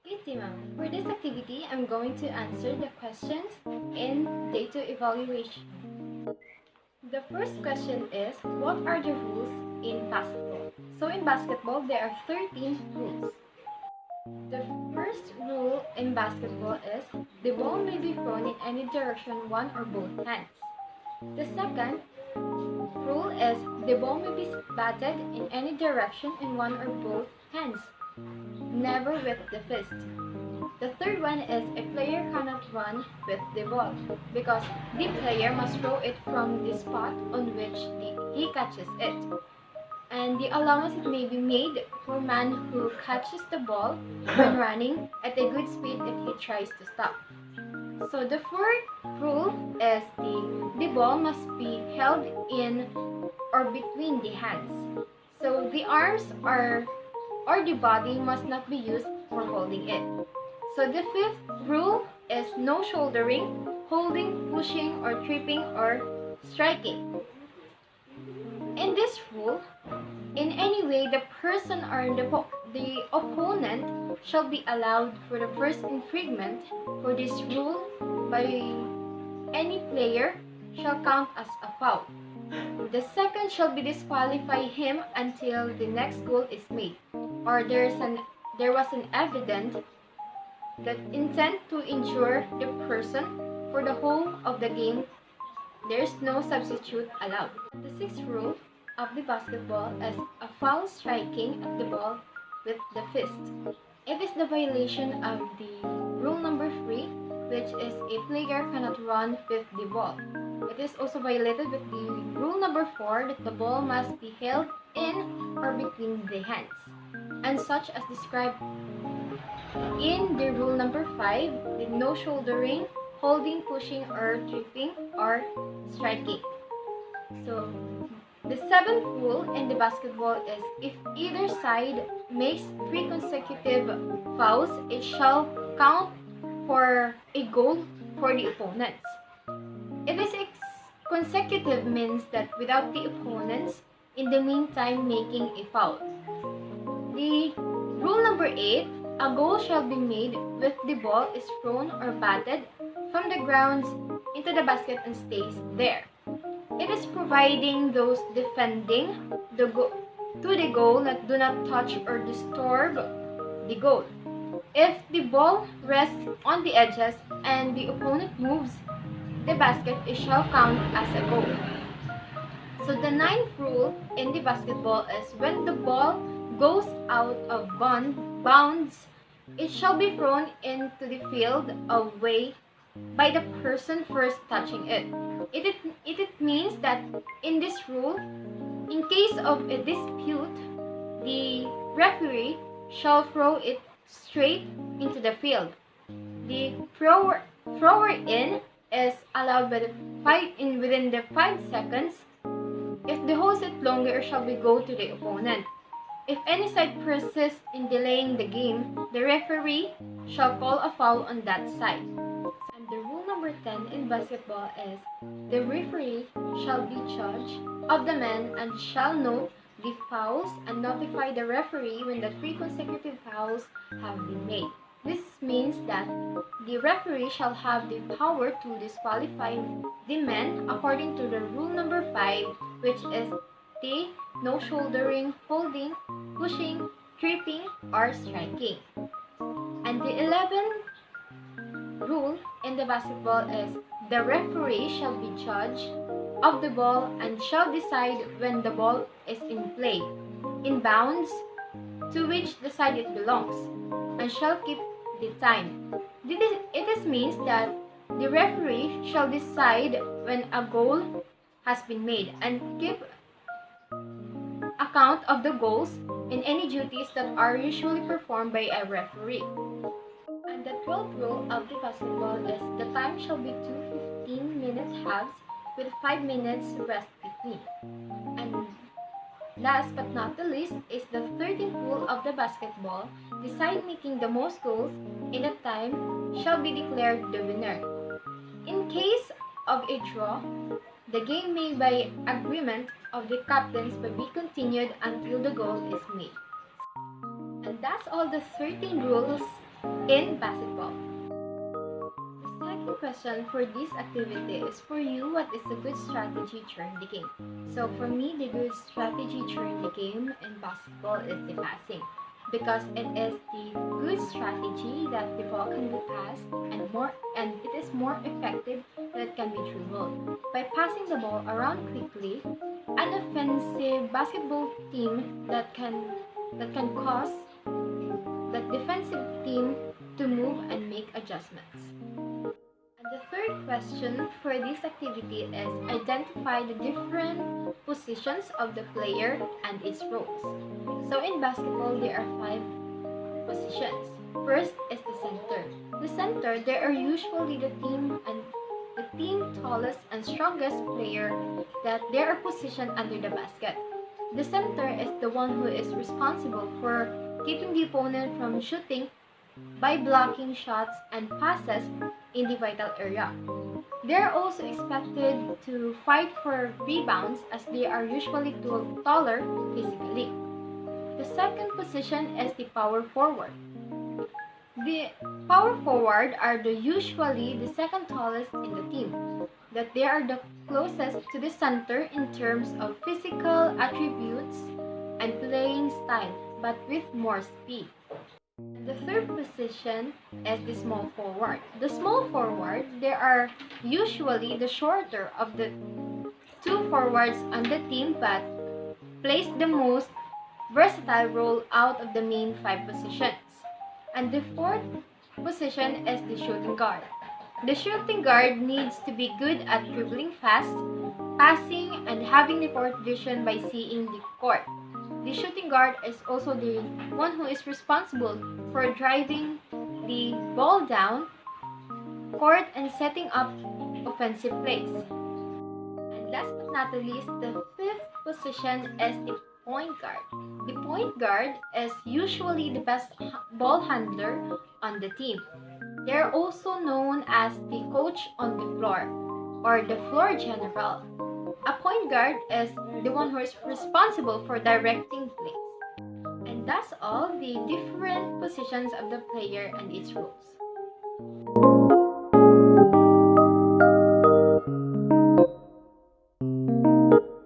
Okay, ma'am. For this activity, I'm going to answer the questions in data evaluation. The first question is, what are the rules in basketball? So in basketball, there are 13 rules. The first rule in basketball is, the ball may be thrown in any direction, one or both hands. The second rule is, the ball may be batted in any direction in one or both hands, never with the fist. The third one is, a player cannot run with the ball because the player must throw it from the spot on which he catches it. And the allowance it may be made for a man who catches the ball when running at a good speed if he tries to stop. So the fourth rule is, the ball must be held in or between the hands. So the arms or the body must not be used for holding it. So the fifth rule is, no shouldering, holding, pushing, or tripping or striking. In this rule, in any way the person or the opponent shall be allowed for the first infringement for this rule by any player shall count as a foul. The second shall be disqualify him until the next goal is made, or there was an evidence that intent to injure the person for the whole of the game. There is no substitute allowed. The sixth rule of the basketball is a foul striking at the ball with the fist. It is the violation of the rule number 3, which is a player cannot run with the ball. It is also violated with the rule number 4, that the ball must be held in or between the hands, and such as described in the rule number 5, the no shouldering, holding, pushing, or tripping or striking. So the seventh rule in the basketball is, if either side makes 3 consecutive fouls, it shall count for a goal for the opponents. If it's consecutive, means that without the opponents in the meantime making a foul. The rule number 8, a goal shall be made with the ball is thrown or batted from the grounds into the basket and stays there. It is providing those defending to the goal that do not touch or disturb the goal. If the ball rests on the edges and the opponent moves the basket, it shall count as a goal. So the ninth rule in the basketball is, when the ball goes out of bounds, it shall be thrown into the field away by the person first touching it. It means that in this rule, in case of a dispute, the referee shall throw it straight into the field. The thrower in is allowed within the 5 seconds. If the holds it longer, it shall be go to the opponent. If any side persists in delaying the game, the referee shall call a foul on that side. And the rule number 10 in basketball is, the referee shall be judge of the men and shall note the fouls and notify the referee when the 3 consecutive fouls have been made. This means that the referee shall have the power to disqualify the men according to the rule number 5, which is the no shouldering, holding, pushing, tripping, or striking. And the 11th rule in the basketball is, the referee shall be judge of the ball and shall decide when the ball is in play, in bounds, to which the side it belongs, and shall keep the time. It means that the referee shall decide when a goal has been made and keep account of the goals and any duties that are usually performed by a referee. And the 12th rule of the basketball is, the time shall be 2 15-minute halves with 5 minutes rest between. And last but not the least is the 13th rule of the basketball, the side making the most goals in a time shall be declared the winner. In case of a draw, the game may by agreement of the captains be continued until the goal is made. And that's all the 13 rules in basketball. The second question for this activity is for you, what is a good strategy during the game? So for me, the good strategy during the game in basketball is the passing, because it is the good strategy that the ball can be passed and it is more effective that it can be dribbled. By passing the ball around quickly, an offensive basketball team that can cause that defensive team to move and make adjustments. And the third question for this activity is identify the different positions of the player and its roles. So in basketball, there are 5 positions. First is the center. The center, they are usually the team tallest and strongest player that they are positioned under the basket. The center is the one who is responsible for keeping the opponent from shooting by blocking shots and passes in the vital area. They are also expected to fight for rebounds as they are usually taller physically. The second position is the power forward. The power forward are usually the second tallest in the team, that they are the closest to the center in terms of physical attributes and playing style, but with more speed. The third position is the small forward. The small forward, they are usually the shorter of the 2 forwards on the team, but plays the most versatile role out of the main 5 positions. And the fourth position is the shooting guard. The shooting guard needs to be good at dribbling fast, passing, and having the court vision by seeing the court. The shooting guard is also the one who is responsible for driving the ball down court and setting up offensive plays. And last but not the least, the fifth position is the point guard. The point guard is usually the best ball handler on the team. They are also known as the coach on the floor or the floor general. A point guard is the one who is responsible for directing plays. And that's all the different positions of the player and its roles.